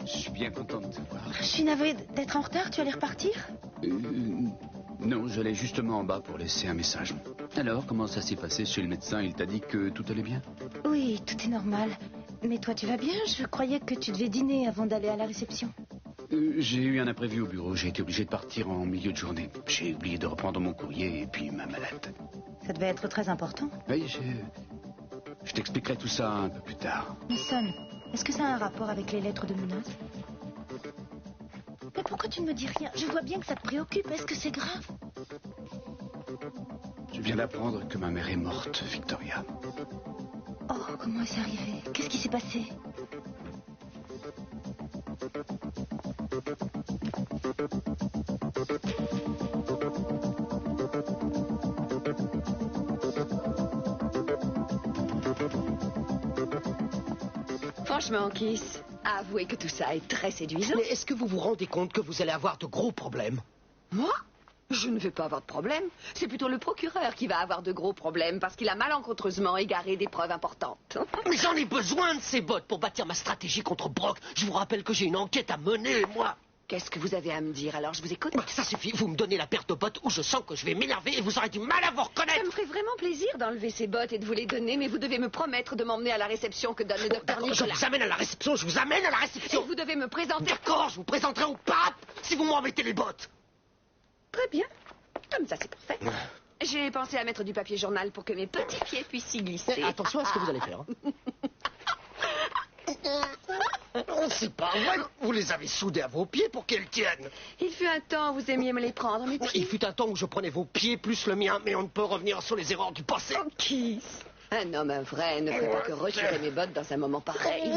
Je suis bien content de te voir. Je suis navrée d'être en retard, tu allais repartir? Non, j'allais justement en bas pour laisser un message. Alors, comment ça s'est passé chez le médecin? Il t'a dit que tout allait bien? Oui, tout est normal. Mais toi, tu vas bien? Je croyais que tu devais dîner avant d'aller à la réception. J'ai eu un imprévu au bureau. J'ai été obligé de partir en milieu de journée. J'ai oublié de reprendre mon courrier et puis ma mallette. Ça devait être très important. Oui, je t'expliquerai tout ça un peu plus tard. Mason, est-ce que ça a un rapport avec les lettres de menace? Mais pourquoi tu ne me dis rien? Je vois bien que ça te préoccupe. Est-ce que c'est grave? Je viens d'apprendre que ma mère est morte, Victoria. Oh, comment est-ce arrivé? Qu'est-ce qui s'est passé? Franchement, Kiss, avouez que tout ça est très séduisant. Mais est-ce que vous vous rendez compte que vous allez avoir de gros problèmes? Moi? Je ne vais pas avoir de problème. C'est plutôt le procureur qui va avoir de gros problèmes parce qu'il a malencontreusement égaré des preuves importantes. Mais j'en ai besoin de ces bottes pour bâtir ma stratégie contre Brock. Je vous rappelle que j'ai une enquête à mener, moi. Qu'est-ce que vous avez à me dire? Alors, je vous écoute. Ça suffit, vous me donnez la paire de bottes où je sens que je vais m'énerver et vous aurez du mal à vous reconnaître. Ça me ferait vraiment plaisir d'enlever ces bottes et de vous les donner, mais vous devez me promettre de m'emmener à la réception que donne le docteur Je Nicolas. vous amène à la réception, je vous amène à la Et réception. vous devez me présenter... D'accord, je vous présenterai au pape si vous m'en mettez les bottes. Très bien. Comme ça, c'est parfait. J'ai pensé à mettre du papier journal pour que mes petits pieds puissent y glisser. Attention à ce que vous allez faire. Oh, c'est pas vrai. Vous les avez soudés à vos pieds pour qu'elles tiennent. Il fut un temps où vous aimiez me les prendre, mes pieds. Il fut un temps où je prenais vos pieds plus le mien, mais on ne peut revenir sur les erreurs du passé. Oh, Kiss. Un homme vrai ne ferait pas que retirer mes bottes dans un moment pareil.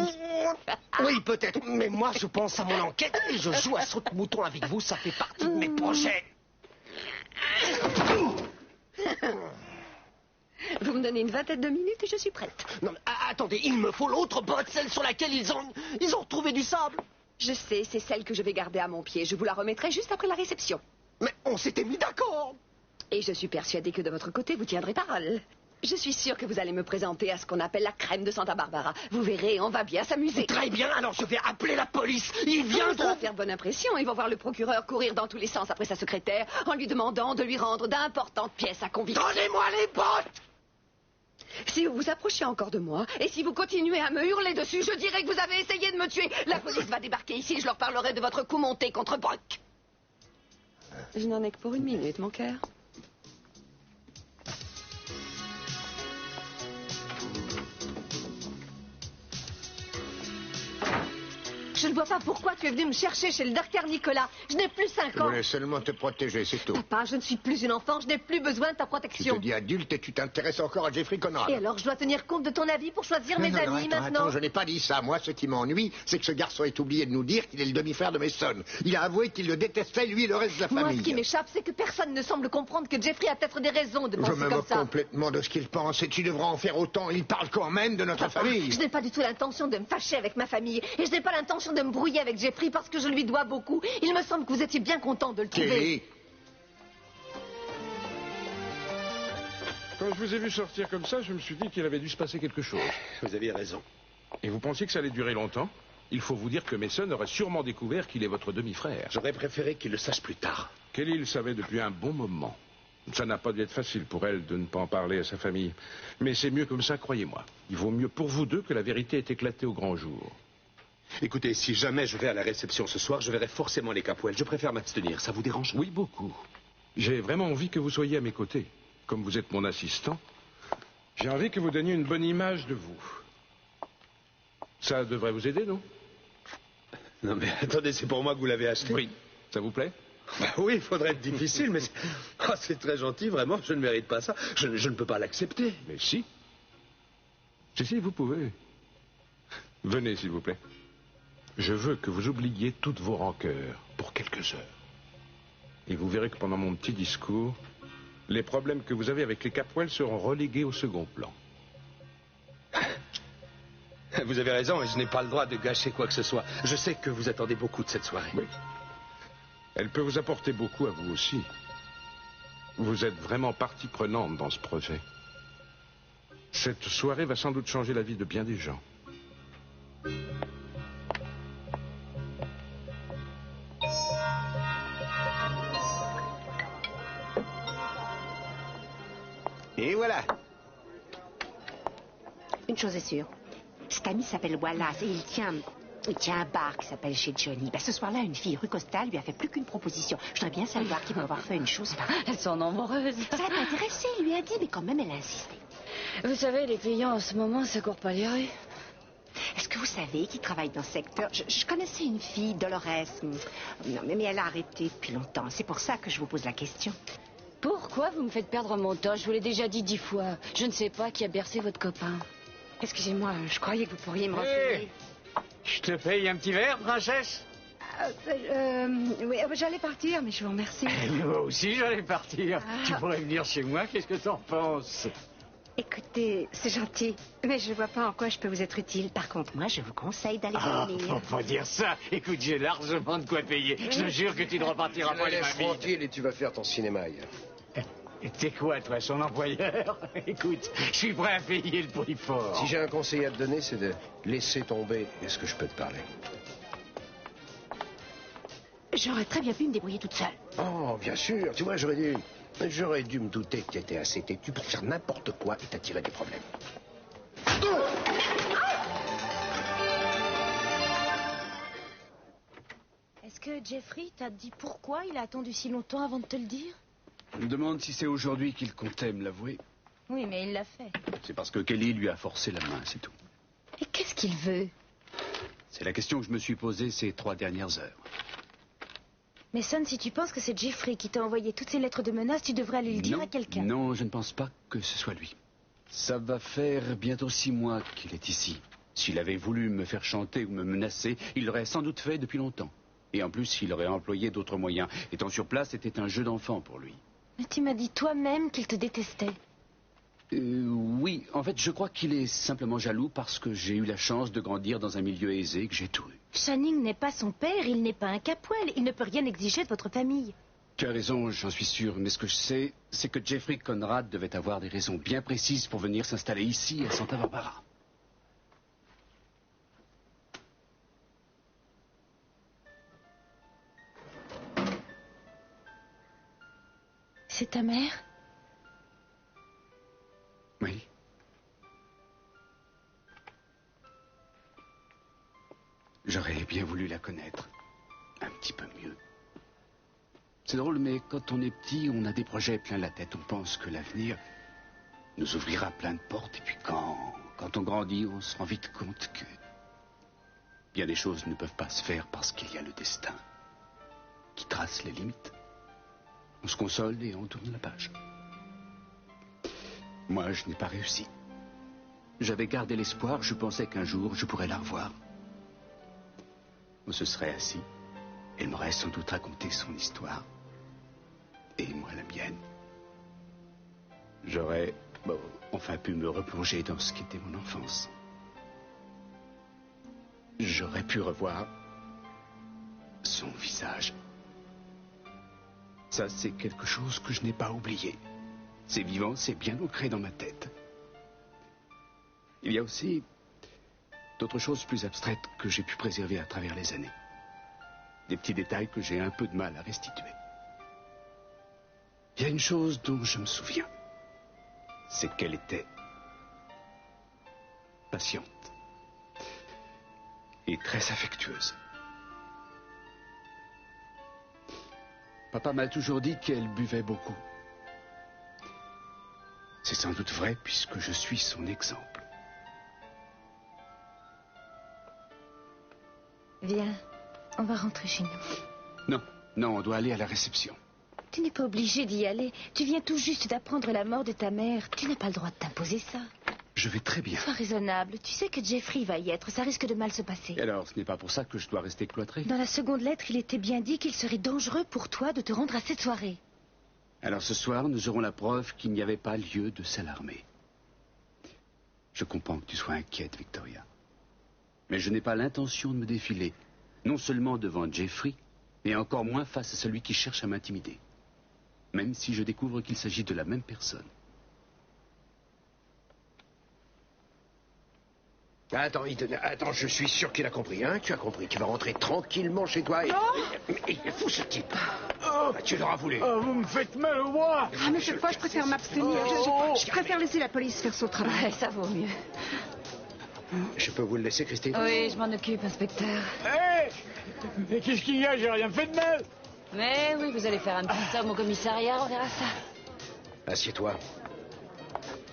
Oui, peut-être, mais moi je pense à mon enquête et je joue à saute-mouton avec vous, ça fait partie de mes projets. Vous me donnez une vingtaine de minutes et je suis prête. Non, mais attendez, il me faut l'autre botte, celle sur laquelle ils ont retrouvé du sable. Je sais, c'est celle que je vais garder à mon pied. Je vous la remettrai juste après la réception. Mais on s'était mis d'accord. Et je suis persuadée que de votre côté, vous tiendrez parole. Je suis sûre que vous allez me présenter à ce qu'on appelle la crème de Santa Barbara. Vous verrez, on va bien s'amuser. Très bien, alors je vais appeler la police. Ils Ça viendront. va faire bonne impression. Ils vont voir le procureur courir dans tous les sens après sa secrétaire en lui demandant de lui rendre d'importantes pièces à conviction. Donnez-moi les bottes. Si vous vous approchez encore de moi, et si vous continuez à me hurler dessus, je dirai que vous avez essayé de me tuer. La police va débarquer ici et je leur parlerai de votre coup monté contre Brock. Je n'en ai que pour une minute, mon cœur. Je ne vois pas pourquoi tu es venu me chercher chez le docteur Nicolas. Je n'ai plus 5 Je ans. voulais seulement te protéger, c'est tout. Papa, je ne suis plus une enfant, je n'ai plus besoin de ta Tu protection. te dis adulte et tu t'intéresses encore à Jeffrey Conrad. Et alors, je dois tenir compte de ton avis pour choisir mes amis maintenant. Attends, je n'ai pas dit ça. Moi, ce qui m'ennuie, c'est que ce garçon ait oublié de nous dire qu'il est le demi-frère de Mason. Il a avoué qu'il le détestait, lui et le reste de la Moi, famille. ce qui m'échappe, c'est que personne ne semble comprendre que Jeffrey a peut-être des raisons de Je penser me comme moque ça. complètement de ce qu'il pense et tu devras en faire autant. Il parle quand même de notre famille. Je n'ai pas du tout l'intention de me fâcher avec ma famille. Et je n'ai pas l'intention de me brouiller avec Jeffrey parce que je lui dois beaucoup. Il me semble que vous étiez bien content de le trouver. Kelly, Quand je vous ai vu sortir comme ça, je me suis dit qu'il avait dû se passer quelque chose. Vous aviez raison. Et vous pensiez que ça allait durer longtemps? Il faut vous dire que Mason aurait sûrement découvert qu'il est votre demi-frère. J'aurais préféré qu'il le sache plus tard. Kelly le savait depuis un bon moment. Ça n'a pas dû être facile pour elle de ne pas en parler à sa famille. Mais c'est mieux comme ça, croyez-moi. Il vaut mieux pour vous deux que la vérité ait éclaté au grand jour. Écoutez, si jamais je vais à la réception ce soir, je verrai forcément les Capwell. Je préfère m'abstenir. Ça vous dérange? Oui, beaucoup. J'ai vraiment envie que vous soyez à mes côtés. Comme vous êtes mon assistant, j'ai envie que vous donniez une bonne image de vous. Ça devrait vous aider, non? Non mais attendez, c'est pour moi que vous l'avez acheté? Oui. Ça vous plaît? Bah oui, il faudrait être difficile, mais c'est très gentil, vraiment, je ne mérite pas ça. Je ne peux pas l'accepter. Mais si. Si, vous pouvez. Venez, s'il vous plaît. Je veux que vous oubliez toutes vos rancœurs pour quelques heures. Et vous verrez que pendant mon petit discours, les problèmes que vous avez avec les Capwell seront relégués au second plan. Vous avez raison, et je n'ai pas le droit de gâcher quoi que ce soit. Je sais que vous attendez beaucoup de cette soirée. Oui. Elle peut vous apporter beaucoup à vous aussi. Vous êtes vraiment partie prenante dans ce projet. Cette soirée va sans doute changer la vie de bien des gens. Et voilà. Une chose est sûre. Cet ami s'appelle Wallace et il tient un bar qui s'appelle chez Johnny. Ben, ce soir-là, une fille rue Costa lui a fait plus qu'une proposition. Je voudrais bien savoir qui va avoir fait une chose pareille. Elles sont nombreuses. Ça l'a pas intéressé, il lui a dit, mais quand même, elle a insisté. Vous savez, les clients en ce moment, ça court pas les rues. Est-ce que vous savez qui travaille dans ce secteur? Je connaissais une fille, Dolores. Non, mais elle a arrêté depuis longtemps. C'est pour ça que je vous pose la question. Pourquoi vous me faites perdre mon temps? Je vous l'ai déjà dit 10 fois. Je ne sais pas qui a bercé votre copain. Excusez-moi, je croyais que vous pourriez me Hé, renseigner. je te paye un petit verre, princesse? Oui, j'allais partir, mais je vous remercie. Moi aussi, j'allais partir. Tu pourrais venir chez moi, qu'est-ce que t'en penses? Écoutez, c'est gentil, mais je vois pas en quoi je peux vous être utile. Par contre, moi, je vous conseille d'aller Ah, dormir. faut pas dire ça. Écoute, j'ai largement de quoi payer. Je te jure que tu ne repartiras pas les Laisse mains vides. tranquille et tu vas faire ton cinéma ailleurs. T'es quoi, toi, son employeur? Écoute, je suis prêt à payer le prix fort. Si j'ai un conseil à te donner, c'est de laisser tomber. Est-ce que je peux te parler? J'aurais très bien pu me débrouiller toute seule. Oh, bien sûr. Tu vois, j'aurais dû me douter que tu étais assez têtu pour faire n'importe quoi et t'attirer des problèmes. Est-ce que Jeffrey t'a dit pourquoi il a attendu si longtemps avant de te le dire? Je me demande si c'est aujourd'hui qu'il comptait me l'avouer. Oui, mais il l'a fait. C'est parce que Kelly lui a forcé la main, c'est tout. Et qu'est-ce qu'il veut? C'est la question que je me suis posée ces 3 dernières heures. Mais Son, si tu penses que c'est Jeffrey qui t'a envoyé toutes ces lettres de menaces, tu devrais aller le dire Non, à quelqu'un. non, je ne pense pas que ce soit lui. Ça va faire bientôt 6 mois qu'il est ici. S'il avait voulu me faire chanter ou me menacer, il l'aurait sans doute fait depuis longtemps. Et en plus, il aurait employé d'autres moyens. Étant sur place, c'était un jeu d'enfant pour lui. Mais tu m'as dit toi-même qu'il te détestait. Oui, en fait, je crois qu'il est simplement jaloux parce que j'ai eu la chance de grandir dans un milieu aisé, que j'ai tout eu. Channing n'est pas son père, il n'est pas un capoel. Il ne peut rien exiger de votre famille. Tu as raison, j'en suis sûr. Mais ce que je sais, c'est que Jeffrey Conrad devait avoir des raisons bien précises pour venir s'installer ici, à Santa Barbara. C'est ta mère? Oui. J'aurais bien voulu la connaître. Un petit peu mieux. C'est drôle, mais quand on est petit, on a des projets plein la tête. On pense que l'avenir nous ouvrira plein de portes. Et puis quand on grandit, on se rend vite compte que bien des choses ne peuvent pas se faire parce qu'il y a le destin qui trace les limites. On se console et on tourne la page. Moi, je n'ai pas réussi. J'avais gardé l'espoir, je pensais qu'un jour, je pourrais la revoir. On se serait assis, elle m'aurait sans doute raconté son histoire. Et moi, la mienne. J'aurais, enfin, pu me replonger dans ce qu'était mon enfance. J'aurais pu revoir son visage. Ça, c'est quelque chose que je n'ai pas oublié. C'est vivant, c'est bien ancré dans ma tête. Il y a aussi d'autres choses plus abstraites que j'ai pu préserver à travers les années. Des petits détails que j'ai un peu de mal à restituer. Il y a une chose dont je me souviens. C'est qu'elle était patiente et très affectueuse. Papa m'a toujours dit qu'elle buvait beaucoup. C'est sans doute vrai puisque je suis son exemple. Viens, on va rentrer chez nous. Non, on doit aller à la réception. Tu n'es pas obligé d'y aller. Tu viens tout juste d'apprendre la mort de ta mère. Tu n'as pas le droit de t'imposer ça. Je vais très bien. Sois raisonnable. Tu sais que Jeffrey va y être. Ça risque de mal se passer. Et alors, ce n'est pas pour ça que je dois rester cloîtré? Dans la seconde lettre, il était bien dit qu'il serait dangereux pour toi de te rendre à cette soirée. Alors ce soir, nous aurons la preuve qu'il n'y avait pas lieu de s'alarmer. Je comprends que tu sois inquiète, Victoria. Mais je n'ai pas l'intention de me défiler. Non seulement devant Jeffrey, mais encore moins face à celui qui cherche à m'intimider. Même si je découvre qu'il s'agit de la même personne. Attends, je suis sûr qu'il a compris, hein. Tu as compris qu'il va rentrer tranquillement chez toi et... Il est fou, ce type. Oh, bah, tu l'auras voulu. Oh, vous me faites mal au bras. Ah, mais cette fois, je préfère m'abstenir. Je préfère laisser la police faire son travail. Ouais, ça vaut mieux. Je peux vous le laisser, Christine? Oui, je m'en occupe, inspecteur. Hé! Mais qu'est-ce qu'il y a? J'ai rien fait de mal. Mais oui, vous allez faire un petit somme au commissariat, on verra ça. Assieds-toi.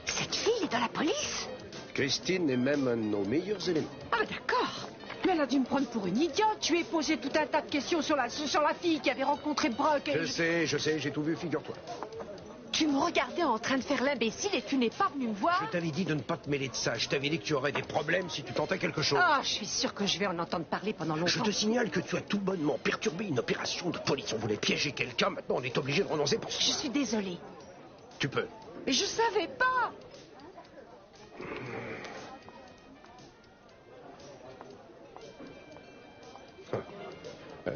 Cette fille est dans la police? Christine est même un de nos meilleurs éléments. Ah, bah d'accord. Mais elle a dû me prendre pour une idiote. Tu lui ai posé tout un tas de questions sur la fille qui avait rencontré Brock. Et... Je sais, j'ai tout vu, figure-toi. Tu me regardais en train de faire l'imbécile et tu n'es pas venu me voir? Je t'avais dit de ne pas te mêler de ça. Je t'avais dit que tu aurais des problèmes si tu tentais quelque chose. Ah, je suis sûre que je vais en entendre parler pendant longtemps. Je te signale que tu as tout bonnement perturbé une opération de police. On voulait piéger quelqu'un, maintenant on est obligé de renoncer pour ça. Je suis désolée. Tu peux. Mais je savais pas.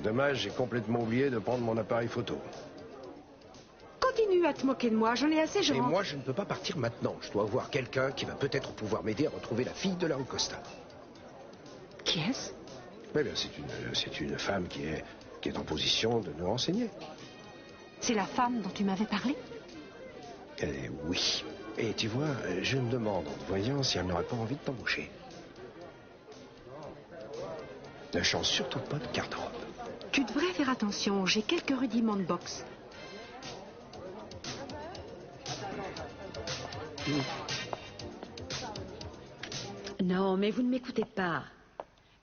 Dommage, j'ai complètement oublié de prendre mon appareil photo. Continue à te moquer de moi, j'en ai assez, je Et rentre. moi, je ne peux pas partir maintenant. Je dois voir quelqu'un qui va peut-être pouvoir m'aider à retrouver la fille de la rue Costa. Qui est-ce? Eh bien, c'est une femme qui est en position de nous renseigner. C'est la femme dont tu m'avais parlé? Oui. Et tu vois, je me demande en te voyant si elle n'aurait pas envie de t'embaucher. Ne change surtout pas de garde-robe. Tu devrais faire attention, j'ai quelques rudiments de boxe. Non, mais vous ne m'écoutez pas.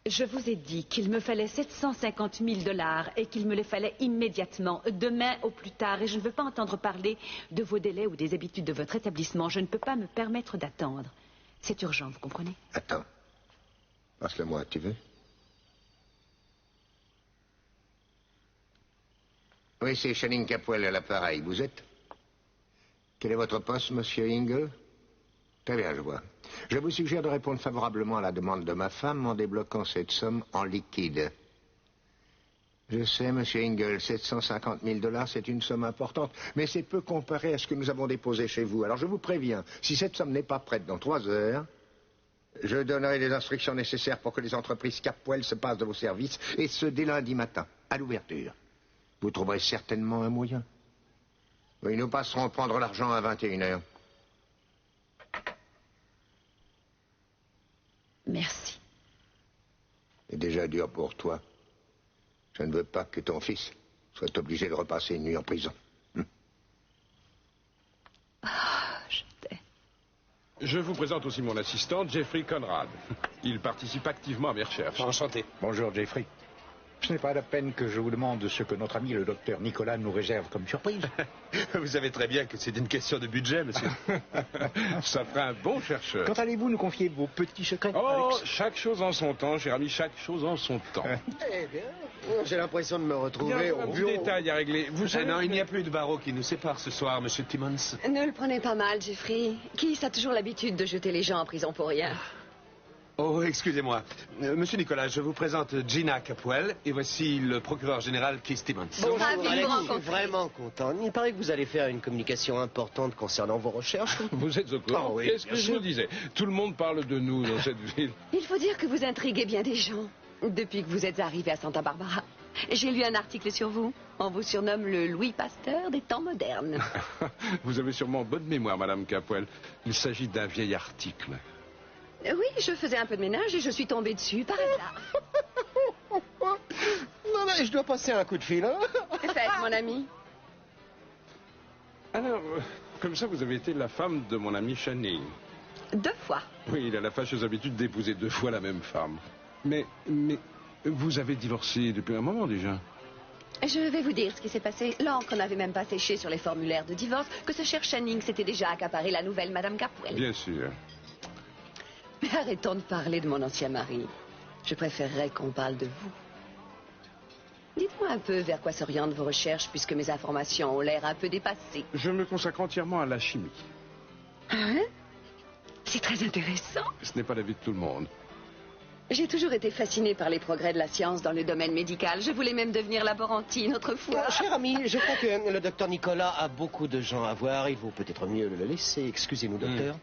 Je vous ai dit qu'il me fallait 750 000 $ et qu'il me les fallait immédiatement, demain au plus tard. Et je ne veux pas entendre parler de vos délais ou des habitudes de votre établissement. Je ne peux pas me permettre d'attendre. C'est urgent, vous comprenez? Attends. Passe-le-moi, tu veux? Oui, c'est Channing Capwell à l'appareil. Vous êtes? Quel est votre poste, monsieur Ingle? Très bien, je vois. Je vous suggère de répondre favorablement à la demande de ma femme en débloquant cette somme en liquide. Je sais, monsieur Ingle, 750 000 $, c'est une somme importante, mais c'est peu comparé à ce que nous avons déposé chez vous. Alors je vous préviens, si cette somme n'est pas prête dans 3 heures, je donnerai les instructions nécessaires pour que les entreprises Capwell se passent de vos services, et ce dès lundi matin, à l'ouverture. Vous trouverez certainement un moyen. Oui, nous passerons prendre l'argent à 21 h. Merci. C'est déjà dur pour toi. Je ne veux pas que ton fils soit obligé de repasser une nuit en prison. Je t'aime. Je vous présente aussi mon assistant, Jeffrey Conrad. Il participe activement à mes recherches. Enchanté. Bonjour, Jeffrey. Ce n'est pas la peine que je vous demande ce que notre ami le docteur Nicolas nous réserve comme surprise. Vous savez très bien que c'est une question de budget, monsieur. Ça fera un bon chercheur. Quand allez-vous nous confier vos petits secrets, Oh, Alex? chaque chose en son temps, cher ami, chaque chose en son temps. Eh bien, j'ai l'impression de me retrouver Bien, au un petit bureau. détail à régler. Vous savez, Non, il n'y a plus de barreau qui nous sépare ce soir, monsieur Timmons. Ne le prenez pas mal, Jeffrey. Keith a toujours l'habitude de jeter les gens en prison pour rien. Oh, excusez-moi. Monsieur Nicolas, je vous présente Gina Capwell et voici le procureur général Keith Timmons. Bonjour, ravi de vous Alex, je suis rencontrer. vraiment content. Il paraît que vous allez faire une communication importante concernant vos recherches. vous êtes au courant. Oh oui, Qu'est-ce que bien je sûr. vous disais? Tout le monde parle de nous dans cette ville. Il faut dire que vous intriguez bien des gens. Depuis que vous êtes arrivé à Santa Barbara, j'ai lu un article sur vous. On vous surnomme le Louis Pasteur des temps modernes. Vous avez sûrement bonne mémoire, Madame Capwell. Il s'agit d'un vieil article. Oui, je faisais un peu de ménage et je suis tombée dessus par hasard. Non, mais je dois passer un coup de fil, hein. Faites, mon ami. Alors, comme ça, vous avez été la femme de mon ami Channing. 2 fois. Oui, il a la fâcheuse habitude d'épouser 2 fois la même femme. Mais vous avez divorcé depuis un moment déjà. Je vais vous dire ce qui s'est passé. L'encre n'avait même pas séché sur les formulaires de divorce que ce cher Channing s'était déjà accaparé la nouvelle Madame Capwell. Bien sûr. Mais arrêtons de parler de mon ancien mari. Je préférerais qu'on parle de vous. Dites-moi un peu vers quoi s'orientent vos recherches, puisque mes informations ont l'air un peu dépassées. Je me consacre entièrement à la chimie. Hein? C'est très intéressant. Ce n'est pas la vie de tout le monde. J'ai toujours été fascinée par les progrès de la science dans le domaine médical. Je voulais même devenir laborantine autrefois. Cher ami, je crois que le docteur Nicolas a beaucoup de gens à voir. Il vaut peut-être mieux le laisser. Excusez-nous, docteur.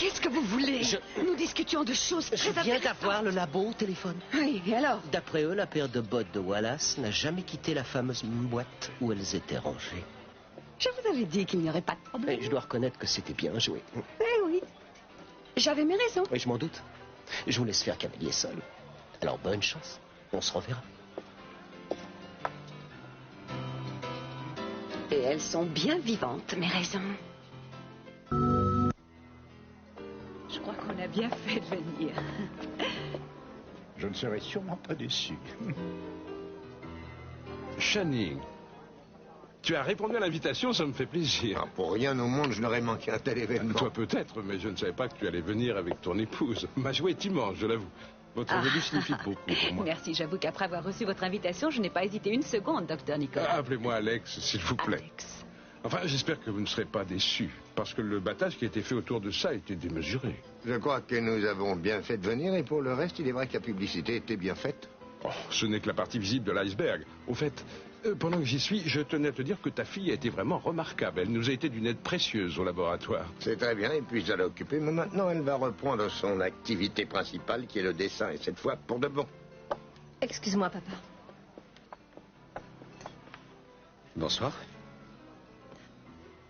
Qu'est-ce que vous voulez? Nous discutions de choses très Je viens d'avoir le labo au téléphone. Oui, et alors? D'après eux, la paire de bottes de Wallace n'a jamais quitté la fameuse boîte où elles étaient rangées. Je vous avais dit qu'il n'y aurait pas de problème. Et je dois reconnaître que c'était bien joué. Eh oui. J'avais mes raisons. Oui, je m'en doute. Je vous laisse faire cavalier seul. Alors, bonne chance. On se reverra. Et elles sont bien vivantes, mes raisons. Je crois qu'on a bien fait de venir. Je ne serai sûrement pas déçu. Channing, tu as répondu à l'invitation, ça me fait plaisir. Ah, pour rien au monde, je n'aurais manqué un tel événement. Toi peut-être, mais je ne savais pas que tu allais venir avec ton épouse. Ma joie est immense, je l'avoue. Votre venue signifie beaucoup pour moi. Merci, j'avoue qu'après avoir reçu votre invitation, je n'ai pas hésité une seconde, docteur Nicolas. Appelez-moi Alex, s'il vous plaît. Alex. Enfin, j'espère que vous ne serez pas déçus, parce que le battage qui a été fait autour de ça était démesuré. Je crois que nous avons bien fait de venir, et pour le reste, il est vrai que la publicité était bien faite. Oh, ce n'est que la partie visible de l'iceberg. Au fait, pendant que j'y suis, je tenais à te dire que ta fille a été vraiment remarquable. Elle nous a été d'une aide précieuse au laboratoire. C'est très bien, et puis elle est occupée, mais maintenant elle va reprendre son activité principale, qui est le dessin, et cette fois pour de bon. Excuse-moi, papa. Bonsoir.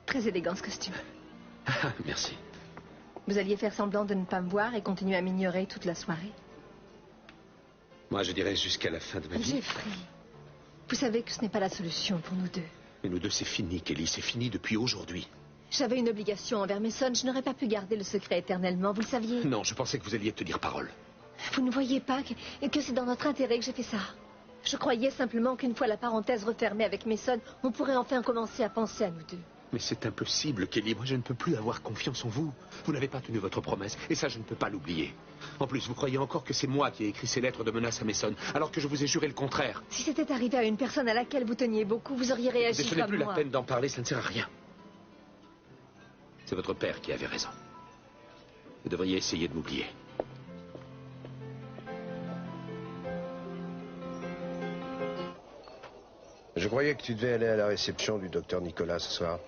Très élégant ce costume. Ah, merci. Vous alliez faire semblant de ne pas me voir et continuer à m'ignorer toute la soirée. Moi, je dirais jusqu'à la fin de ma vie. Jeffrey, vous savez que ce n'est pas la solution pour nous deux. Mais nous deux, c'est fini, Kelly. C'est fini depuis aujourd'hui. J'avais une obligation envers Mason. Je n'aurais pas pu garder le secret éternellement, vous le saviez. Non, je pensais que vous alliez tenir parole. Vous ne voyez pas que c'est dans notre intérêt que j'ai fait ça. Je croyais simplement qu'une fois la parenthèse refermée avec Mason, on pourrait enfin commencer à penser à nous deux. Mais c'est impossible, Kelly. Moi, je ne peux plus avoir confiance en vous. Vous n'avez pas tenu votre promesse, et ça, je ne peux pas l'oublier. En plus, vous croyez encore que c'est moi qui ai écrit ces lettres de menace à Mason, alors que je vous ai juré le contraire. Si c'était arrivé à une personne à laquelle vous teniez beaucoup, vous auriez réagi Mais ce comme n'est plus moi. la peine d'en parler, ça ne sert à rien. C'est votre père qui avait raison. Vous devriez essayer de m'oublier. Je croyais que tu devais aller à la réception du docteur Nicolas ce soir.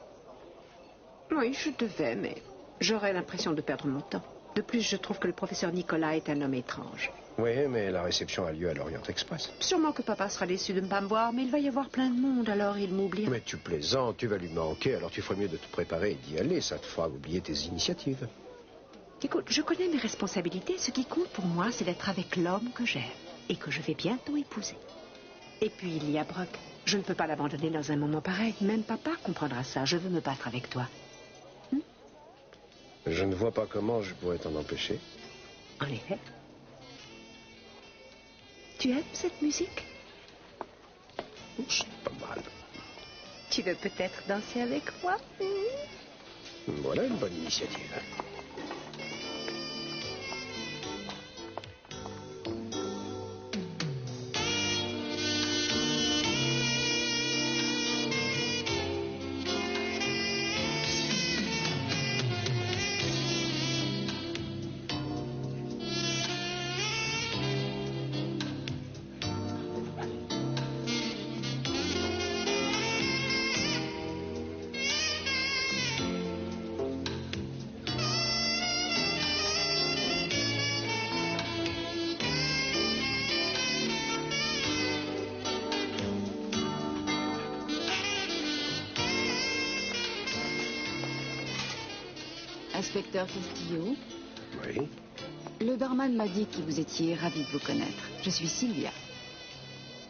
Oui, je devais, mais j'aurais l'impression de perdre mon temps. De plus, je trouve que le professeur Nicolas est un homme étrange. Oui, mais la réception a lieu à l'Orient Express. Sûrement que papa sera déçu de ne pas me voir, mais il va y avoir plein de monde, alors il m'oubliera. Mais tu plaisantes, tu vas lui manquer, alors tu ferais mieux de te préparer et d'y aller. Ça te fera oublier tes initiatives. Écoute, je connais mes responsabilités. Ce qui compte pour moi, c'est d'être avec l'homme que j'aime et que je vais bientôt épouser. Et puis, il y a Brock. Je ne peux pas l'abandonner dans un moment pareil. Même papa comprendra ça. Je veux me battre avec toi. Je ne vois pas comment je pourrais t'en empêcher. En effet. Tu aimes cette musique? C'est pas mal. Tu veux peut-être danser avec moi? Voilà une bonne initiative. Inspecteur Castillo, Oui. le barman m'a dit que vous étiez ravi de vous connaître. Je suis Sylvia,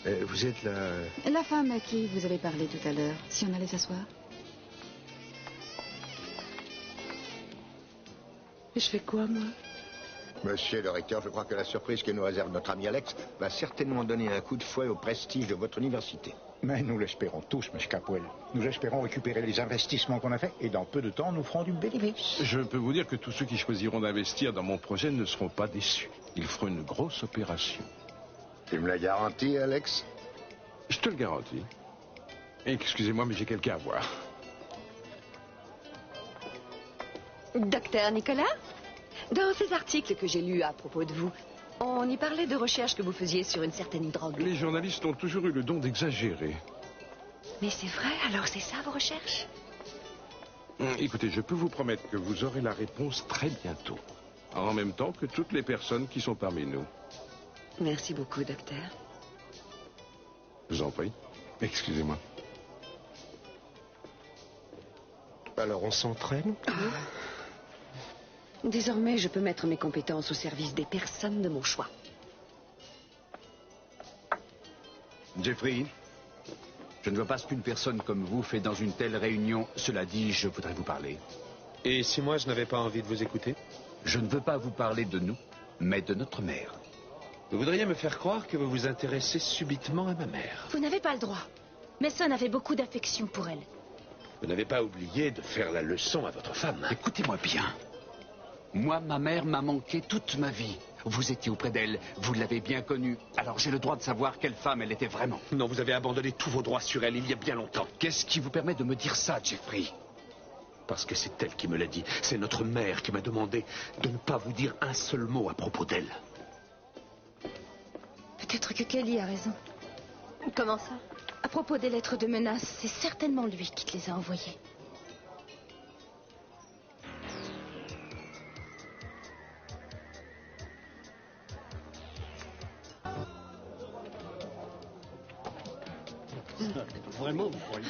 Vous êtes la femme à qui vous avez parlé tout à l'heure. Si on allait s'asseoir. Je fais quoi, moi? Monsieur le recteur, je crois que la surprise que nous réserve notre ami Alex va certainement donner un coup de fouet au prestige de votre université. Mais nous l'espérons tous, M. Capwell. Nous espérons récupérer les investissements qu'on a faits et dans peu de temps, nous ferons du bénéfice. Je peux vous dire que tous ceux qui choisiront d'investir dans mon projet ne seront pas déçus. Ils feront une grosse opération. Tu me la garantis, Alex? Je te le garantis. Excusez-moi, mais j'ai quelqu'un à voir. Docteur Nicolas? Dans ces articles que j'ai lus à propos de vous, on y parlait de recherches que vous faisiez sur une certaine drogue. Les journalistes ont toujours eu le don d'exagérer. Mais c'est vrai, alors c'est ça vos recherches? Écoutez, je peux vous promettre que vous aurez la réponse très bientôt. En même temps que toutes les personnes qui sont parmi nous. Merci beaucoup, docteur. Je vous en prie. Excusez-moi. Alors on s'entraîne? Désormais, je peux mettre mes compétences au service des personnes de mon choix. Jeffrey, je ne veux pas ce qu'une personne comme vous fait dans une telle réunion. Cela dit, je voudrais vous parler. Et si moi je n'avais pas envie de vous écouter? Je ne veux pas vous parler de nous, mais de notre mère. Vous voudriez me faire croire que vous vous intéressez subitement à ma mère. Vous n'avez pas le droit. Mason avait beaucoup d'affection pour elle. Vous n'avez pas oublié de faire la leçon à votre femme. Écoutez-moi bien. Moi, ma mère m'a manqué toute ma vie. Vous étiez auprès d'elle, vous l'avez bien connue. Alors j'ai le droit de savoir quelle femme elle était vraiment. Non, vous avez abandonné tous vos droits sur elle il y a bien longtemps. Qu'est-ce qui vous permet de me dire ça, Jeffrey? Parce que c'est elle qui me l'a dit. C'est notre mère qui m'a demandé de ne pas vous dire un seul mot à propos d'elle. Peut-être que Kelly a raison. Comment ça? À propos des lettres de menace, c'est certainement lui qui te les a envoyées. Vraiment, vous croyez?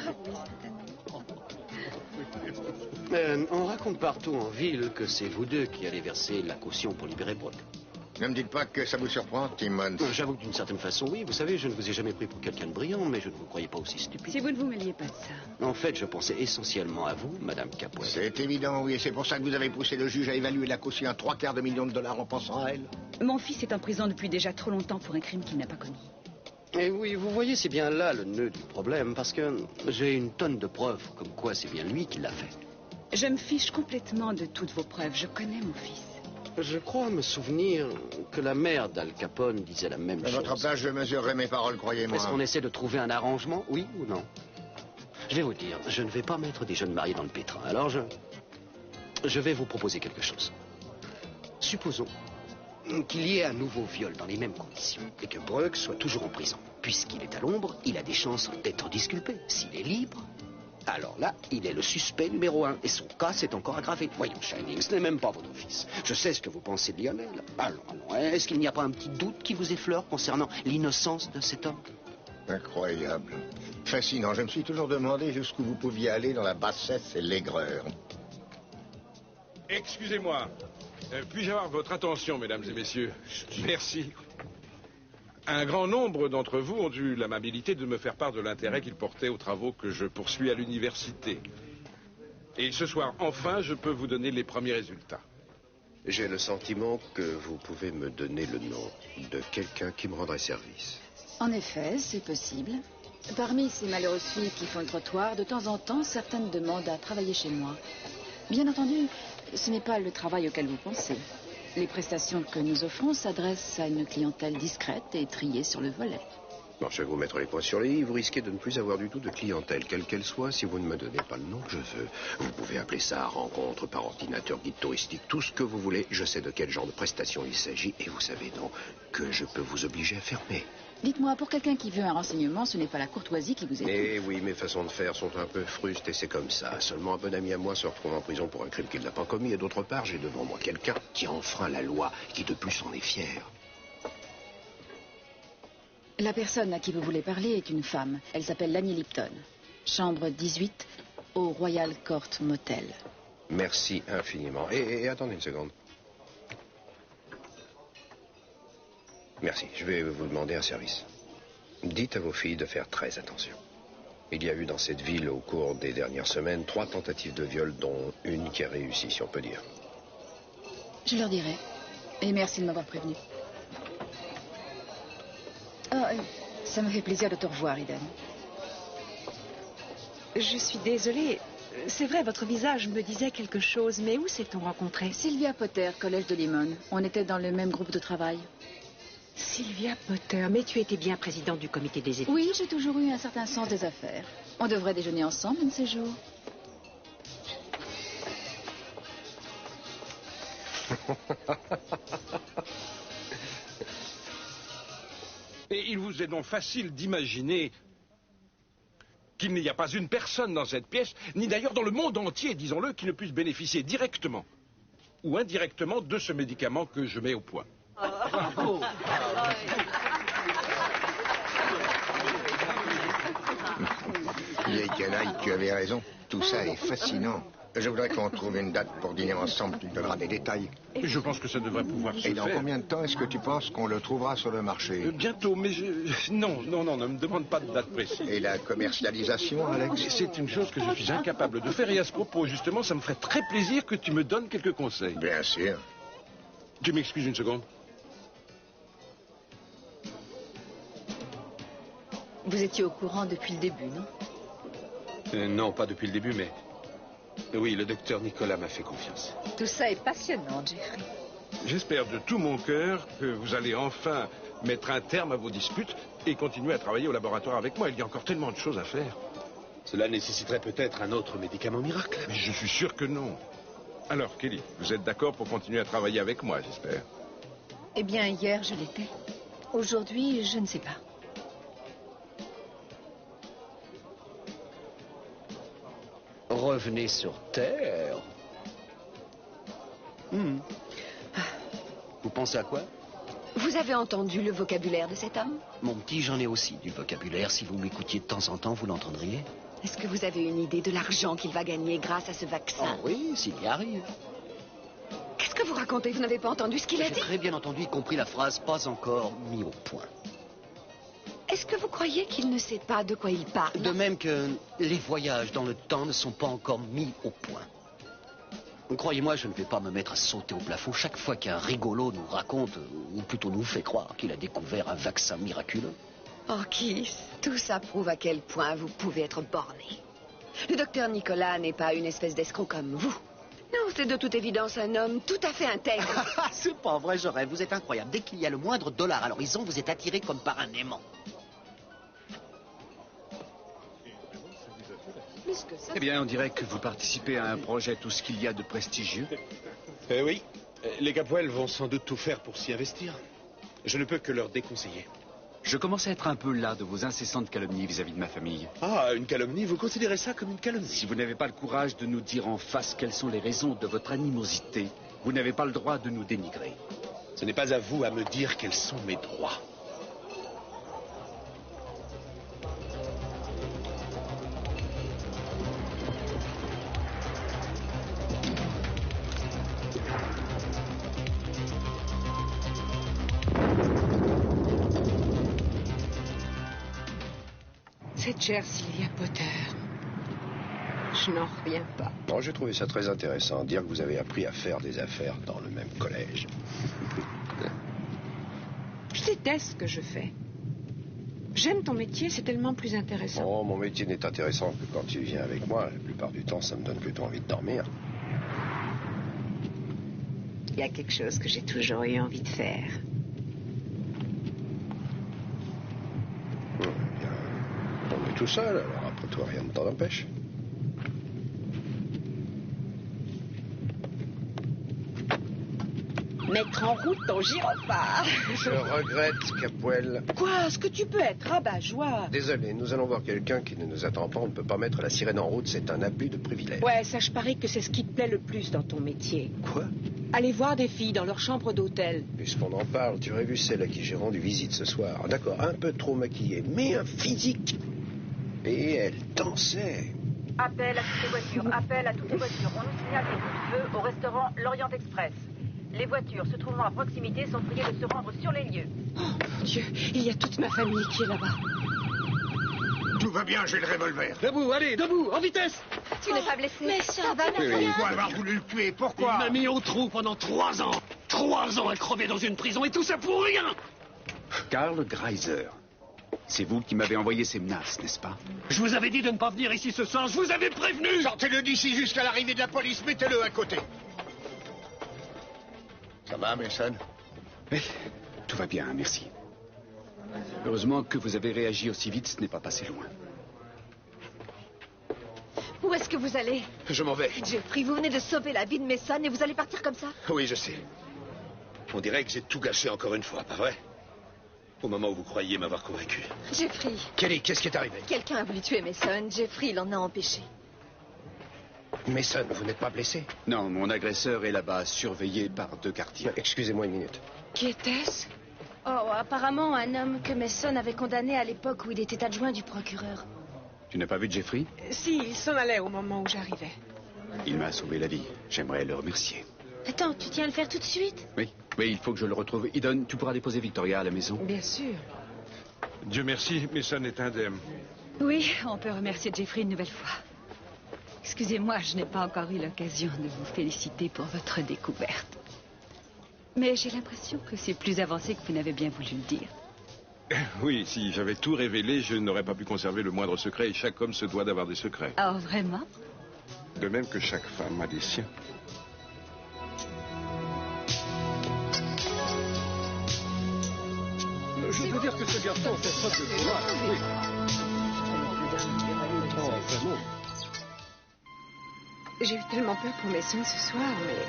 On raconte partout en ville que c'est vous deux qui allez verser la caution pour libérer Brock. Ne me dites pas que ça vous surprend, Timmons. J'avoue que d'une certaine façon, oui. Vous savez, je ne vous ai jamais pris pour quelqu'un de brillant, mais je ne vous croyais pas aussi stupide. Si vous ne vous mêliez pas de ça. En fait, je pensais essentiellement à vous, Madame Capwell. C'est évident, oui. C'est pour ça que vous avez poussé le juge à évaluer la caution à 3/4 million de dollars en pensant à elle. Mon fils est en prison depuis déjà trop longtemps pour un crime qu'il n'a pas commis. Et oui, vous voyez, c'est bien là le nœud du problème, parce que j'ai une tonne de preuves comme quoi c'est bien lui qui l'a fait. Je me fiche complètement de toutes vos preuves. Je connais mon fils. Je crois me souvenir que la mère d'Al Capone disait la même chose. À votre place, je mesurerai mes paroles, croyez-moi. Est-ce qu'on essaie de trouver un arrangement, oui ou non? Je vais vous dire, je ne vais pas mettre des jeunes mariés dans le pétrin. Alors je vais vous proposer quelque chose. Supposons qu'il y ait un nouveau viol dans les mêmes conditions et que Brock soit toujours en prison. Puisqu'il est à l'ombre, il a des chances d'être disculpé. S'il est libre, alors là, il est le suspect numéro 1. Et son cas s'est encore aggravé. Voyons, Shining, ce n'est même pas votre fils. Je sais ce que vous pensez de Lionel. Allons. Est-ce qu'il n'y a pas un petit doute qui vous effleure concernant l'innocence de cet homme? Incroyable. Fascinant. Je me suis toujours demandé jusqu'où vous pouviez aller dans la bassesse et l'aigreur. Excusez-moi. Puis-je avoir votre attention, mesdames et messieurs? Merci. Un grand nombre d'entre vous ont eu l'amabilité de me faire part de l'intérêt qu'ils portaient aux travaux que je poursuis à l'université. Et ce soir, enfin, je peux vous donner les premiers résultats. J'ai le sentiment que vous pouvez me donner le nom de quelqu'un qui me rendrait service. En effet, c'est possible. Parmi ces malheureuses filles qui font le trottoir, de temps en temps, certaines demandent à travailler chez moi. Bien entendu, ce n'est pas le travail auquel vous pensez. Les prestations que nous offrons s'adressent à une clientèle discrète et triée sur le volet. Bon, je vais vous mettre les points sur les i. Vous risquez de ne plus avoir du tout de clientèle, quelle qu'elle soit, si vous ne me donnez pas le nom que je veux. Vous pouvez appeler ça rencontre par ordinateur, guide touristique, tout ce que vous voulez. Je sais de quel genre de prestation il s'agit et vous savez donc que je peux vous obliger à fermer. Dites-moi, pour quelqu'un qui veut un renseignement, ce n'est pas la courtoisie qui vous étouffe. Eh oui, mes façons de faire sont un peu frustes et c'est comme ça. Seulement un bon ami à moi se retrouve en prison pour un crime qu'il n'a pas commis et d'autre part, j'ai devant moi quelqu'un qui enfreint la loi, qui de plus en est fier. La personne à qui vous voulez parler est une femme. Elle s'appelle Lani Lipton. Chambre 18 au Royal Court Motel. Merci infiniment. Et attendez une seconde. Merci. Je vais vous demander un service. Dites à vos filles de faire très attention. Il y a eu dans cette ville, au cours des dernières semaines, 3 tentatives de viol, dont une qui a réussi, si on peut dire. Je leur dirai. Et merci de m'avoir prévenu. Oh, ça me fait plaisir de te revoir, Eden. Je suis désolée. C'est vrai, votre visage me disait quelque chose, mais où s'est-on rencontrés? Sylvia Potter, collège de Limon. On était dans le même groupe de travail. Sylvia Potter, mais tu étais bien présidente du comité des études. Oui, j'ai toujours eu un certain sens des affaires. On devrait déjeuner ensemble un de ces jours. Et il vous est donc facile d'imaginer qu'il n'y a pas une personne dans cette pièce, ni d'ailleurs dans le monde entier, disons-le, qui ne puisse bénéficier directement ou indirectement de ce médicament que je mets au point. Vieille canaille, tu avais raison. Tout ça est fascinant. Je voudrais qu'on trouve une date pour dîner ensemble. Tu me donneras des détails. Je pense que ça devrait pouvoir se faire. Et dans combien de temps est-ce que tu penses qu'on le trouvera sur le marché? Bientôt, mais non, ne me demande pas de date précise. Et la commercialisation, Alex? C'est une chose que je suis incapable de faire. Et à ce propos, justement, ça me ferait très plaisir que tu me donnes quelques conseils. Bien sûr. Tu m'excuses une seconde? Vous étiez au courant depuis le début, non? Non, pas depuis le début, mais... Oui, le docteur Nicolas m'a fait confiance. Tout ça est passionnant, Jeffrey. J'espère de tout mon cœur que vous allez enfin mettre un terme à vos disputes et continuer à travailler au laboratoire avec moi. Il y a encore tellement de choses à faire. Cela nécessiterait peut-être un autre médicament miracle. Mais je suis sûr que non. Alors, Kelly, vous êtes d'accord pour continuer à travailler avec moi, j'espère? Eh bien, hier, je l'étais. Aujourd'hui, je ne sais pas. Revenez sur Terre. Vous pensez à quoi? Vous avez entendu le vocabulaire de cet homme? Mon petit, j'en ai aussi du vocabulaire. Si vous m'écoutiez de temps en temps, vous l'entendriez. Est-ce que vous avez une idée de l'argent qu'il va gagner grâce à ce vaccin? Oh oui, s'il y arrive. Qu'est-ce que vous racontez? Vous n'avez pas entendu ce qu'il a dit? J'ai très bien entendu, y compris la phrase « pas encore mis au point ». Est-ce que vous croyez qu'il ne sait pas de quoi il parle? De même que les voyages dans le temps ne sont pas encore mis au point. Croyez-moi, je ne vais pas me mettre à sauter au plafond chaque fois qu'un rigolo nous raconte, ou plutôt nous fait croire qu'il a découvert un vaccin miraculeux. Oh, Keith, tout ça prouve à quel point vous pouvez être borné. Le docteur Nicolas n'est pas une espèce d'escroc comme vous. Non, c'est de toute évidence un homme tout à fait intègre. C'est pas vrai, je rêve. Vous êtes incroyable. Dès qu'il y a le moindre dollar à l'horizon, vous êtes attiré comme par un aimant. Eh bien, on dirait que vous participez à un projet tout ce qu'il y a de prestigieux. Oui, les Capwell vont sans doute tout faire pour s'y investir. Je ne peux que leur déconseiller. Je commence à être un peu las de vos incessantes calomnies vis-à-vis de ma famille. Ah, une calomnie? Vous considérez ça comme une calomnie? Si vous n'avez pas le courage de nous dire en face quelles sont les raisons de votre animosité, vous n'avez pas le droit de nous dénigrer. Ce n'est pas à vous à me dire quels sont mes droits. Cette chère Sylvia Potter. Je n'en reviens pas. Bon, j'ai trouvé ça très intéressant, dire que vous avez appris à faire des affaires dans le même collège. Je déteste ce que je fais. J'aime ton métier, c'est tellement plus intéressant. Oh, mon métier n'est intéressant que quand tu viens avec moi. La plupart du temps, ça me donne plutôt envie de dormir. Il y a quelque chose que j'ai toujours eu envie de faire. On est tout seul, alors après toi, rien ne t'en empêche. Mettre en route ton gyrophare. Je regrette, Capwell. Quoi? Ce que tu peux être rabat-joie. Désolé, nous allons voir quelqu'un qui ne nous attend pas. On ne peut pas mettre la sirène en route, c'est un abus de privilège. Ouais, ça je parie que c'est ce qui te plaît le plus dans ton métier. Quoi? Aller voir des filles dans leur chambre d'hôtel. Puisqu'on en parle, tu aurais vu celle à qui j'ai rendu visite ce soir. D'accord, un peu trop maquillée, mais un physique. Et elle dansait. Appel à toutes les voitures, appel à toutes les voitures. On nous signale des coups de feu au restaurant L'Orient Express. Les voitures se trouvant à proximité sont priées de se rendre sur les lieux. Oh mon Dieu, il y a toute ma famille qui est là-bas. Tout va bien, j'ai le revolver. Debout, allez, debout, en vitesse. Tu n'es pas blessé? Mais ça va, Pourquoi avoir voulu le tuer? Pourquoi? Il m'a mis au trou pendant 3 ans. 3 ans à crever dans une prison et tout ça pour rien. Karl Greiser. C'est vous qui m'avez envoyé ces menaces, n'est-ce pas? Je vous avais dit de ne pas venir ici ce soir, je vous avais prévenu. Sortez-le d'ici jusqu'à l'arrivée de la police, mettez-le à côté. Ça va, Mason? Oui, tout va bien, merci. Heureusement que vous avez réagi aussi vite, ce n'est pas passé loin. Où est-ce que vous allez? Je m'en vais. Jeffrey, vous venez de sauver la vie de Mason et vous allez partir comme ça? Oui, je sais. On dirait que j'ai tout gâché encore une fois, pas vrai? Au moment où vous croyiez m'avoir convaincu. Jeffrey, Kelly, qu'est-ce qui est arrivé? quelqu'un a voulu tuer Mason. Jeffrey l'en a empêché. Mason, vous n'êtes pas blessé? Non, mon agresseur est là-bas, surveillé par 2 gardiens. Excusez-moi une minute. Qui était-ce? Oh, apparemment un homme que Mason avait condamné à l'époque où il était adjoint du procureur. Tu n'as pas vu Jeffrey? Si, il s'en allait au moment où j'arrivais. Il m'a sauvé la vie. J'aimerais le remercier. Attends, tu tiens à le faire tout de suite? Oui, il faut que je le retrouve. Eden, tu pourras déposer Victoria à la maison? Bien sûr. Dieu merci, Mason est indemne. Oui, on peut remercier Jeffrey une nouvelle fois. Excusez-moi, je n'ai pas encore eu l'occasion de vous féliciter pour votre découverte. Mais j'ai l'impression que c'est plus avancé que vous n'avez bien voulu le dire. Oui, si j'avais tout révélé, je n'aurais pas pu conserver le moindre secret, et chaque homme se doit d'avoir des secrets. Oh, vraiment? De même que chaque femme a des siens. Je veux dire que ce garçon fait preuve de courage, oui. Oh, vraiment. J'ai eu tellement peur pour Mason ce soir, mais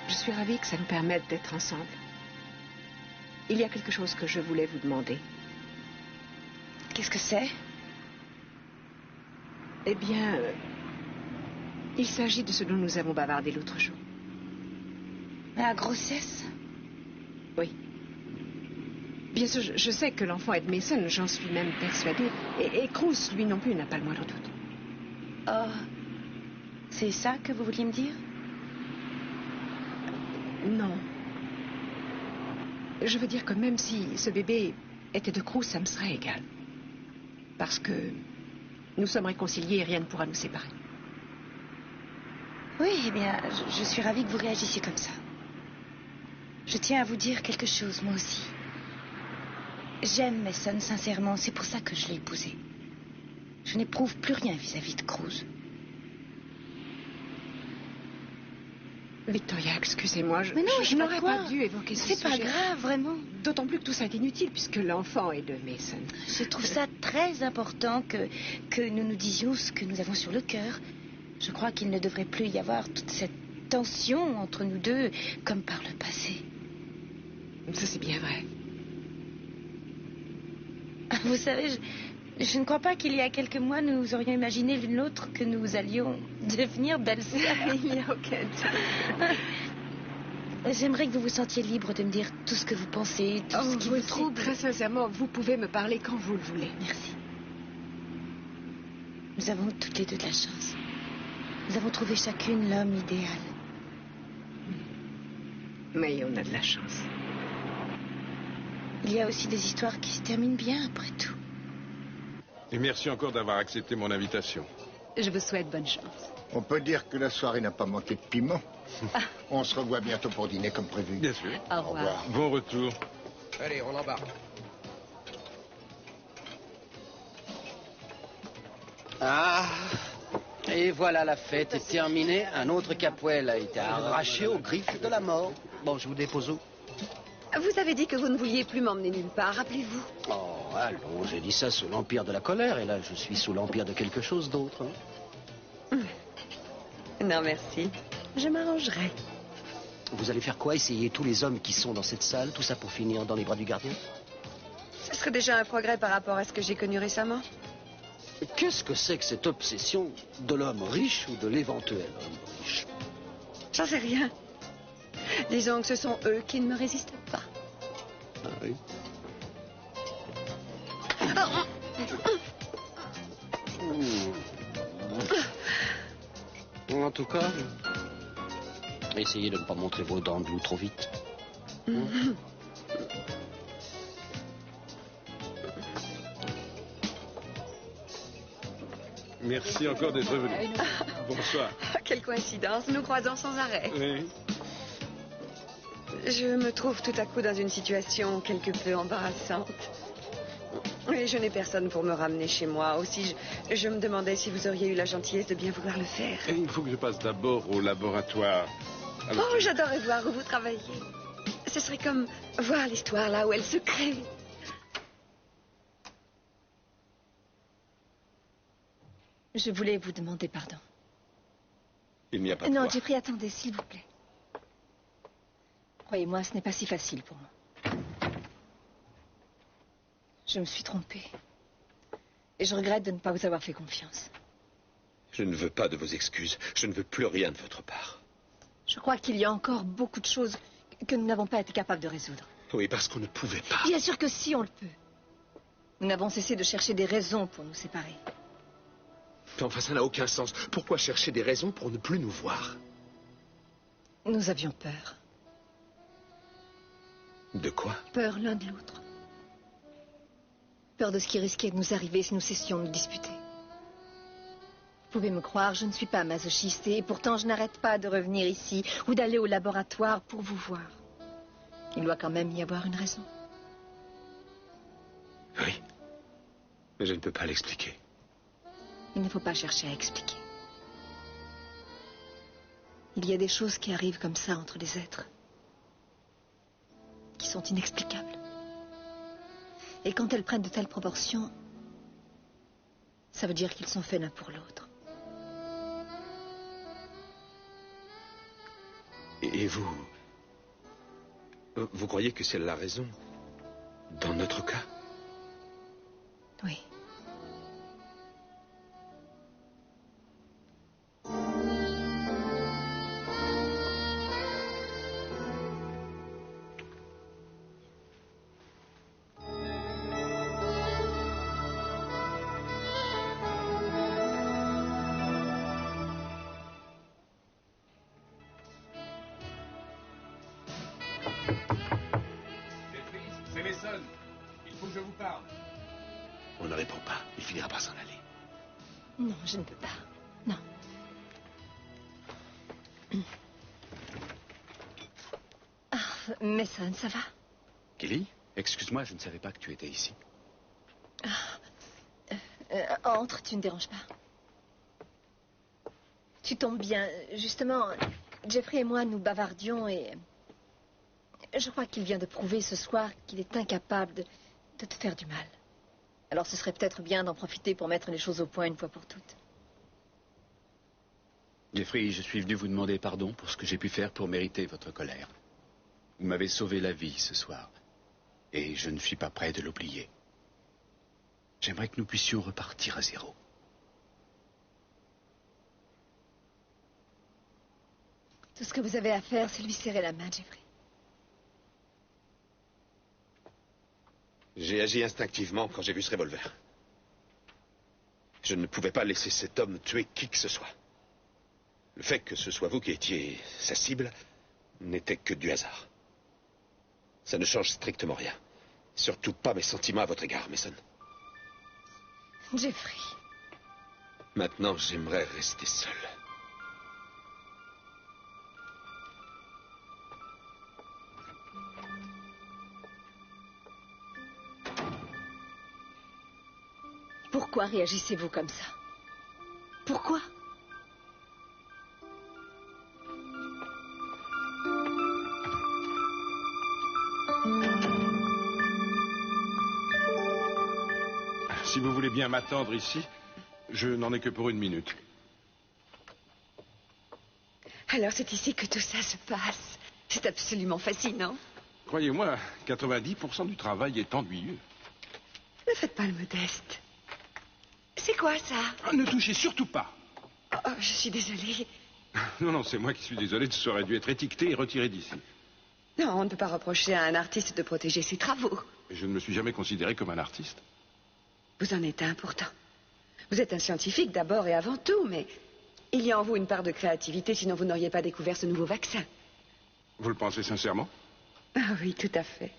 je suis ravie que ça nous permette d'être ensemble. Il y a quelque chose que je voulais vous demander. Qu'est-ce que c'est? Eh bien, il s'agit de ce dont nous avons bavardé l'autre jour. La grossesse? Oui. Bien sûr, je sais que l'enfant est de Mason, j'en suis même persuadée. Et Cruz, lui non plus, n'a pas le moindre doute. Oh, c'est ça que vous vouliez me dire? Non. Je veux dire que même si ce bébé était de Cruz, ça me serait égal. Parce que nous sommes réconciliés et rien ne pourra nous séparer. Oui, eh bien, je suis ravie que vous réagissiez comme ça. Je tiens à vous dire quelque chose, moi aussi. J'aime Mason, sincèrement, c'est pour ça que je l'ai épousé. Je n'éprouve plus rien vis-à-vis de Cruz. Victoria, excusez-moi, Mais non, je n'aurais pas dû évoquer ce sujet. C'est pas grave, vraiment. D'autant plus que tout ça est inutile, puisque l'enfant est de Mason. Je trouve ça très important que nous nous disions ce que nous avons sur le cœur. Je crois qu'il ne devrait plus y avoir toute cette tension entre nous deux, comme par le passé. Ça, c'est bien vrai. Vous savez, je ne crois pas qu'il y a quelques mois, nous aurions imaginé l'une l'autre que nous allions devenir belles-sœurs. Il n'y a aucun doute. J'aimerais que vous vous sentiez libre de me dire tout ce que vous pensez, tout ce qui vous trouble. Très sincèrement, vous pouvez me parler quand vous le voulez. Merci. Nous avons toutes les deux de la chance. Nous avons trouvé chacune l'homme idéal. Mais on a de la chance. Il y a aussi des histoires qui se terminent bien après tout. Et merci encore d'avoir accepté mon invitation. Je vous souhaite bonne chance. On peut dire que la soirée n'a pas manqué de piment. On se revoit bientôt pour dîner comme prévu. Bien sûr. Au revoir. Bon retour. Allez, on embarque. Ah, et voilà, la fête est terminée. Un autre Capwell a été arraché aux griffes de la mort. Bon, je vous dépose où? Vous avez dit que vous ne vouliez plus m'emmener nulle part, rappelez-vous. Oh, allons, j'ai dit ça sous l'empire de la colère, et là, je suis sous l'empire de quelque chose d'autre. Hein. Non, merci. Je m'arrangerai. Vous allez faire quoi? Essayer tous les hommes qui sont dans cette salle, tout ça pour finir dans les bras du gardien? Ce serait déjà un progrès par rapport à ce que j'ai connu récemment. Qu'est-ce que c'est que cette obsession de l'homme riche ou de l'éventuel homme riche? J'en sais rien. Disons que ce sont eux qui ne me résistent pas. Ah oui. En tout cas, essayez de ne pas montrer vos dents de loup trop vite. Merci encore d'être venu. Bonsoir. Quelle coïncidence, nous croisons sans arrêt. Oui. Je me trouve tout à coup dans une situation quelque peu embarrassante. Et je n'ai personne pour me ramener chez moi. Aussi, je me demandais si vous auriez eu la gentillesse de bien vouloir le faire. Et il faut que je passe d'abord au laboratoire. Alors, Oh, j'adorerais voir où vous travaillez. Ce serait comme voir l'histoire là où elle se crée. Je voulais vous demander pardon. il n'y a pas de Non, quoi. Jeffrey, attendez, s'il vous plaît. Croyez-moi, ce n'est pas si facile pour moi. Je me suis trompée. Et je regrette de ne pas vous avoir fait confiance. Je ne veux pas de vos excuses. Je ne veux plus rien de votre part. Je crois qu'il y a encore beaucoup de choses que nous n'avons pas été capables de résoudre. Oui, parce qu'on ne pouvait pas. Bien sûr que si, on le peut. Nous n'avons cessé de chercher des raisons pour nous séparer. Enfin, ça n'a aucun sens. Pourquoi chercher des raisons pour ne plus nous voir? Nous avions peur. De quoi? Peur l'un de l'autre. Peur de ce qui risquait de nous arriver si nous cessions de nous disputer. Vous pouvez me croire, je ne suis pas masochiste et pourtant je n'arrête pas de revenir ici ou d'aller au laboratoire pour vous voir. Il doit quand même y avoir une raison. Oui. Mais je ne peux pas l'expliquer. Il ne faut pas chercher à expliquer. Il y a des choses qui arrivent comme ça entre les êtres, qui sont inexplicables. Et quand elles prennent de telles proportions, ça veut dire qu'ils sont faits l'un pour l'autre. Et vous... Vous croyez que c'est la raison dans notre cas? Oui. C'est Mason. Il faut que je vous parle. On ne répond pas. Il finira par s'en aller. Non, je ne peux pas. Non. Ah, Mason, ça va? Kelly, excuse-moi, je ne savais pas que tu étais ici. Entre, tu ne déranges pas. Tu tombes bien. Justement, Jeffrey et moi, nous bavardions et... Je crois qu'il vient de prouver ce soir qu'il est incapable de te faire du mal. Alors ce serait peut-être bien d'en profiter pour mettre les choses au point une fois pour toutes. Jeffrey, je suis venu vous demander pardon pour ce que j'ai pu faire pour mériter votre colère. Vous m'avez sauvé la vie ce soir. Et je ne suis pas prêt de l'oublier. J'aimerais que nous puissions repartir à zéro. Tout ce que vous avez à faire, c'est lui serrer la main, Jeffrey. J'ai agi instinctivement quand j'ai vu ce revolver. Je ne pouvais pas laisser cet homme tuer qui que ce soit. Le fait que ce soit vous qui étiez sa cible n'était que du hasard. Ça ne change strictement rien. Surtout pas mes sentiments à votre égard, Mason. Jeffrey. Maintenant, j'aimerais rester seul. Pourquoi réagissez-vous comme ça? Pourquoi? Si vous voulez bien m'attendre ici, je n'en ai que pour 1 minute. Alors c'est ici que tout ça se passe. C'est absolument fascinant. Croyez-moi, 90% du travail est ennuyeux. Ne faites pas le modeste. C'est quoi ça? Ah, ne touchez surtout pas. Oh, je suis désolée. Non, non, c'est moi qui suis désolé. Ça aurait dû être étiqueté et retiré d'ici. Non, on ne peut pas reprocher à un artiste de protéger ses travaux. Et je ne me suis jamais considéré comme un artiste. Vous en êtes un pourtant. Vous êtes un scientifique d'abord et avant tout, mais il y a en vous une part de créativité, sinon vous n'auriez pas découvert ce nouveau vaccin. Vous le pensez sincèrement? Ah oui, tout à fait.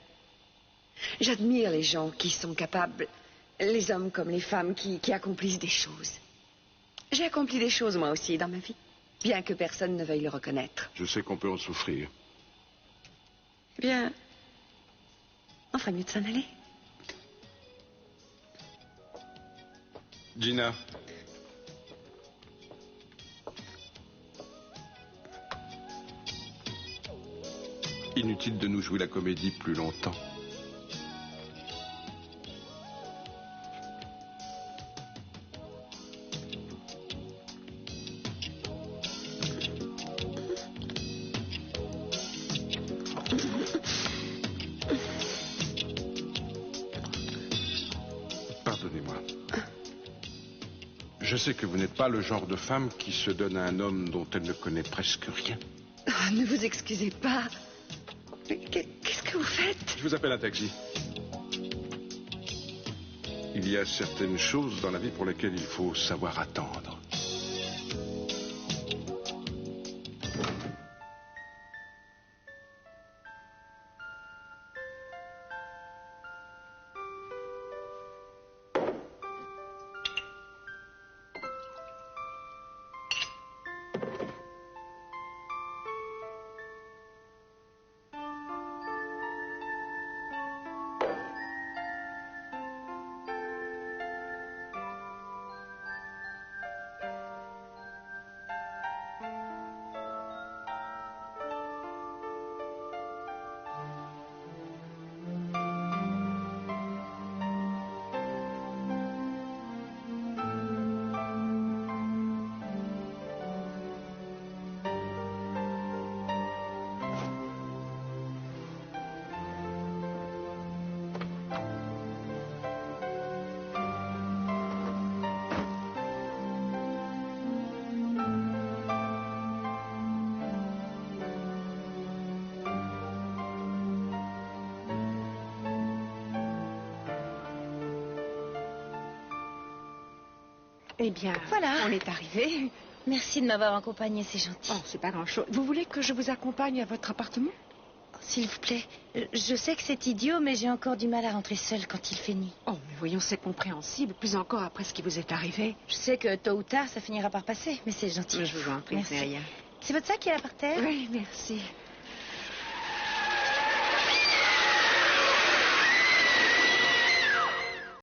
J'admire les gens qui sont capables, les hommes comme les femmes qui accomplissent des choses. J'ai accompli des choses moi aussi dans ma vie, bien que personne ne veuille le reconnaître. Je sais qu'on peut en souffrir. Eh bien, on ferait mieux de s'en aller. Gina. Inutile de nous jouer la comédie plus longtemps. Pardonnez-moi. Je sais que vous n'êtes pas le genre de femme qui se donne à un homme dont elle ne connaît presque rien. Ah, ne vous excusez pas. Mais qu'est-ce que vous faites? Je vous appelle un taxi. Il y a certaines choses dans la vie pour lesquelles il faut savoir attendre. Eh bien, voilà. On est arrivé. Merci de m'avoir accompagnée, c'est gentil. Oh, c'est pas grand-chose. Vous voulez que je vous accompagne à votre appartement? Oh, s'il vous plaît. Je sais que c'est idiot, mais j'ai encore du mal à rentrer seule quand il fait nuit. Oh, mais voyons, c'est compréhensible. Plus encore après ce qui vous est arrivé. Je sais que tôt ou tard, ça finira par passer, mais c'est gentil. Je vous en prie, merci. c'est rien. C'est votre sac qui est là par terre? Oui, merci.